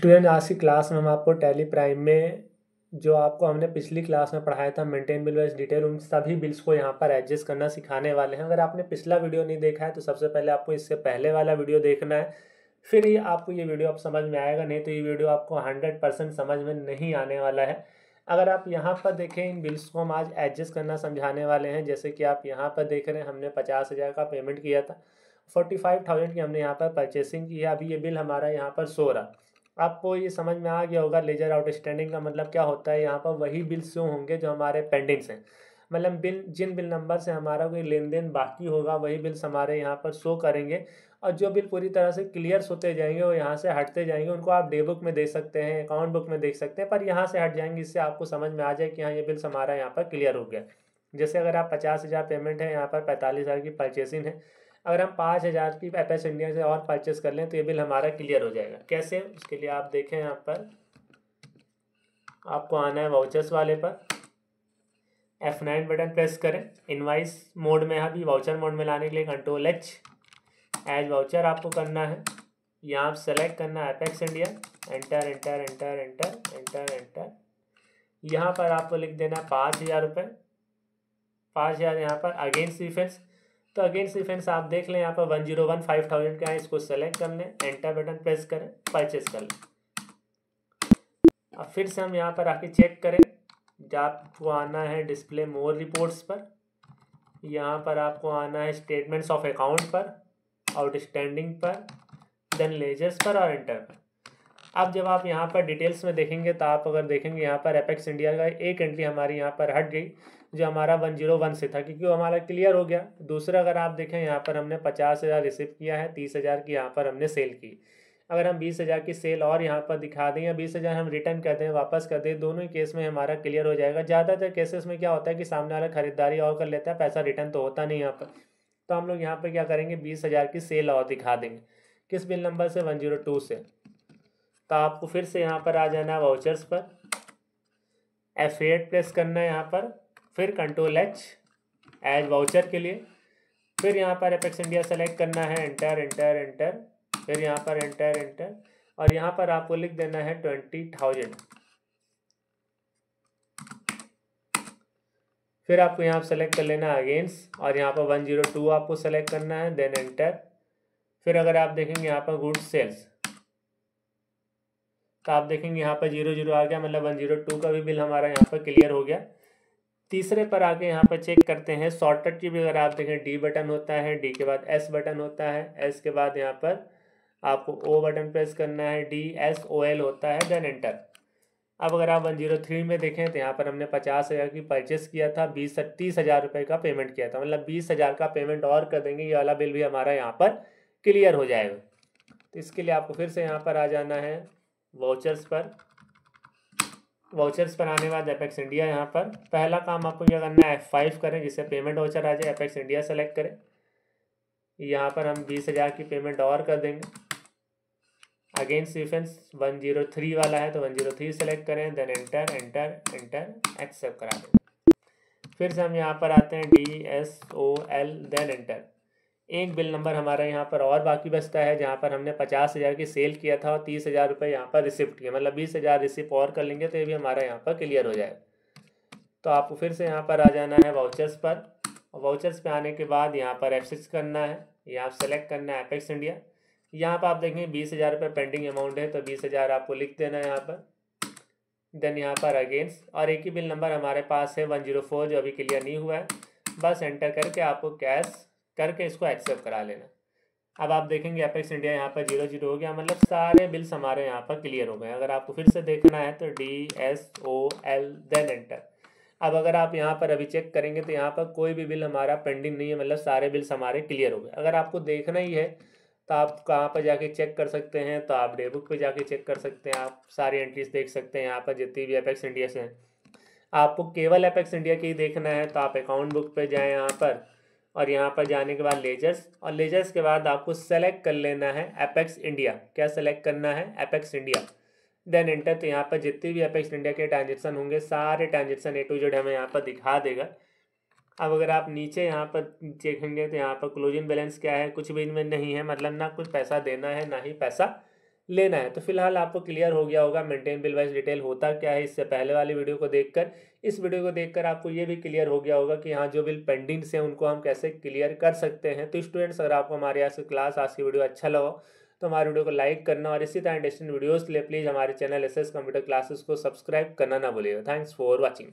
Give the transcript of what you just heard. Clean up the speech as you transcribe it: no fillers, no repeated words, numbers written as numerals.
Student आज की class में हम आपको टैली प्राइम में जो आपको हमने पिछली क्लास में पढ़ाया था मेंटेन बिल वाइज डिटेल, उन सभी बिल्स को यहाँ पर एडजस्ट करना सिखाने वाले हैं। अगर आपने पिछला वीडियो नहीं देखा है तो सबसे पहले आपको इससे पहले वाला वीडियो देखना है, फिर ही आपको ये वीडियो अब समझ में आएगा, नहीं तो ये वीडियो आपको 100% समझ में नहीं आने वाला है। अगर आप यहाँ पर देखें, इन बिल्स को हम आज एडजस्ट करना समझाने वाले हैं। जैसे कि आप यहाँ पर देख रहे हैं, हमने 50,000 का पेमेंट किया था, 45,000 की हमने यहाँ पर परचेसिंग की है। अभी ये बिल हमारा यहाँ पर सो रहा, आपको ये समझ में आ गया होगा। लेजर आउटस्टैंडिंग का मतलब क्या होता है, यहाँ पर वही बिल शो होंगे जो हमारे पेंडिंग्स हैं। मतलब जिन बिल नंबर से हमारा कोई लेन देन बाकी होगा वही बिल्स हमारे यहाँ पर शो करेंगे, और जो बिल पूरी तरह से क्लियर होते जाएंगे वो यहाँ से हटते जाएंगे। उनको आप डे बुक में देख सकते हैं, अकाउंट बुक में देख सकते हैं, पर यहाँ से हट जाएंगे। इससे आपको समझ में आ जाए कि हाँ, ये बिल्स हमारा यहाँ पर क्लियर हो गया। जैसे अगर आप 50,000 पेमेंट है, यहाँ पर 45,000 की परचेसिंग है, अगर हम 5,000 की एपेक्स इंडिया से और परचेस कर लें तो ये बिल हमारा क्लियर हो जाएगा। कैसे, उसके लिए आप देखें, यहाँ पर आपको आना है वाउचर्स वाले पर, F9 बटन प्रेस करें। इनवाइस मोड में, अभी वाउचर मोड में लाने के लिए Ctrl+H, एज वाउचर आपको करना है। यहाँ आप सेलेक्ट करना है apex India, enter enter enter enter enter enter. यहाँ पर आपको लिख देना है 5,000 रुपये, 5,000 यहाँ पर अगेंस्ट डिफेंस। तो अगेंस्ट डिफेंस आप देख लें, यहाँ पर 1,015,000 का है, इसको सेलेक्ट कर लें, एंटर बटन प्रेस करें, परचेस कर लें। अब फिर से हम यहाँ पर आके चेक करें, जब आपको आना है डिस्प्ले मोर रिपोर्ट्स पर, यहाँ पर आपको आना है स्टेटमेंट्स ऑफ अकाउंट पर, आउटस्टैंडिंग पर, देन लेजर्स पर और एंटर पर। अब जब आप यहाँ पर डिटेल्स में देखेंगे तो आप अगर देखेंगे यहाँ पर एपेक्स इंडिया का एक एंट्री हमारी यहाँ पर हट गई, जो हमारा 101 से था, क्योंकि वो हमारा क्लियर हो गया। दूसरा अगर आप देखें, यहाँ पर हमने 50,000 रिसीव किया है, 30,000 की यहाँ पर हमने सेल की। अगर हम 20,000 की सेल और यहाँ पर दिखा दें, या 20,000 हम रिटर्न कर दें, वापस कर दें, दोनों ही केस में हमारा क्लियर हो जाएगा। ज़्यादातर केसेस में क्या होता है कि सामने वाला खरीदारी और कर लेता है, पैसा रिटर्न तो होता नहीं यहाँ पर। तो हम लोग यहाँ पर क्या करेंगे, 20,000 की सेल और दिखा देंगे। किस बिल नंबर से, 102 से। तो आपको फिर से यहाँ पर आ जाना है वाउचर्स पर, F8 प्रेस करना है यहाँ पर, फिर Ctrl+H एज वाउचर के लिए, फिर यहाँ पर एपेक्स इंडिया सेलेक्ट करना है, एंटर एंटर एंटर, फिर यहाँ पर एंटर एंटर, और यहाँ पर आपको लिख देना है 20,000। फिर आपको यहाँ पर सेलेक्ट कर लेना है अगेंस्ट, और यहाँ पर 102 आपको सेलेक्ट करना है, देन एंटर। फिर अगर आप देखेंगे यहाँ पर गुड्स सेल्स, तो आप देखेंगे यहाँ पर 00 आ गया, मतलब 102 का भी बिल हमारा यहाँ पर क्लियर हो गया। तीसरे पर आके यहाँ पर चेक करते हैं शॉर्टकट की भी। अगर आप देखें, डी बटन होता है, डी के बाद एस बटन होता है, एस के बाद यहाँ पर आपको ओ बटन प्रेस करना है, DSOL होता है, देन एंटर। अब अगर आप 103 में देखें तो यहाँ पर हमने 50,000 की परचेस किया था, 30,000 रुपये का पेमेंट किया था, मतलब 20,000 का पेमेंट और कर देंगे, ये वाला बिल भी हमारा यहाँ पर क्लियर हो जाएगा। तो इसके लिए आपको फिर से यहाँ पर आ जाना है वाउचर्स पर। वाउचर्स पर आने के बाद एपेक्स इंडिया, यहाँ पर पहला काम आपको क्या करना है, F5 करें, जिससे पेमेंट वाउचर आ जाए। एपेक्स इंडिया सेलेक्ट करें, यहाँ पर हम 20,000 की पेमेंट और कर देंगे। अगेंस्ट डिफेंस 103 वाला है, तो 103 सेलेक्ट करें, then enter enter enter, accept करा दें। फिर से हम यहाँ पर आते हैं DSOL, देन एंटर। एक बिल नंबर हमारा यहाँ पर और बाकी बचता है, जहाँ पर हमने 50,000 की सेल किया था और 30,000 रुपये यहाँ पर रिसिप्ट किया, मतलब 20,000 रिसिप्ट और कर लेंगे तो ये भी हमारा यहाँ पर क्लियर हो जाएगा। तो आपको फिर से यहाँ पर आ जाना है वाउचर्स पर, और वाउचर्स पे आने के बाद यहाँ पर F6 करना है, यहाँ सेलेक्ट करना है एपेक्स इंडिया। यहाँ पर आप देखेंगे 20,000 रुपये पेंडिंग अमाउंट है, तो 20,000 आपको लिख देना है यहाँ पर, देन यहाँ पर अगेंस्ट, और एक ही बिल नंबर हमारे पास है 104 जो अभी क्लियर नहीं हुआ है, बस एंटर करके आपको कैश करके इसको एक्सेप्ट करा लेना। अब आप देखेंगे एपेक्स इंडिया यहाँ पर 00 हो गया, मतलब सारे बिल्स हमारे यहाँ पर क्लियर हो गए। अगर आपको फिर से देखना है तो DSOL, देन एंटर। अब अगर आप यहाँ पर अभी चेक करेंगे तो यहाँ पर कोई भी बिल हमारा पेंडिंग नहीं है, मतलब सारे बिल्स हमारे क्लियर हो गए। अगर आपको देखना ही है तो आप कहाँ पर जाके चेक कर सकते हैं, तो आप डे बुक पर जाके चेक कर सकते हैं, आप सारी एंट्रीज देख सकते हैं यहाँ पर जितनी भी एपेक्स इंडिया से हैं। आपको केवल एपेक्स इंडिया की ही देखना है तो आप अकाउंट बुक पे जाएं यहाँ पर, और यहाँ पर जाने के बाद लेजर्स, और लेजर्स के बाद आपको सेलेक्ट कर लेना है एपेक्स इंडिया। क्या सेलेक्ट करना है, एपेक्स इंडिया, देन एंटर। तो यहाँ पर जितने भी एपेक्स इंडिया के ट्रांजेक्शन होंगे, सारे ट्रांजेक्शन A to Z हमें यहाँ पर दिखा देगा। अब अगर आप नीचे यहाँ पर देखेंगे तो यहाँ पर क्लोजिंग बैलेंस क्या है, कुछ भी इनमें नहीं है, मतलब ना कुछ पैसा देना है ना ही पैसा लेना है। तो फिलहाल आपको क्लियर हो गया होगा मेंटेन बिल वाइज डिटेल होता क्या है। इससे पहले वाली वीडियो को देखकर, इस वीडियो को देखकर आपको ये भी क्लियर हो गया होगा कि हाँ, जो बिल पेंडिंग से उनको हम कैसे क्लियर कर सकते हैं। तो स्टूडेंट्स, अगर आपको हमारे यहाँ से क्लास, आज की वीडियो अच्छा लगा तो हमारे वीडियो को लाइक करना, और इसी तरह इंटरेस्टिंग वीडियोज़ के लिए प्लीज़ हमारे चैनल एसएस कंप्यूटर क्लासेस को सब्सक्राइब करना ना भूलिएगा। Thanks for watching.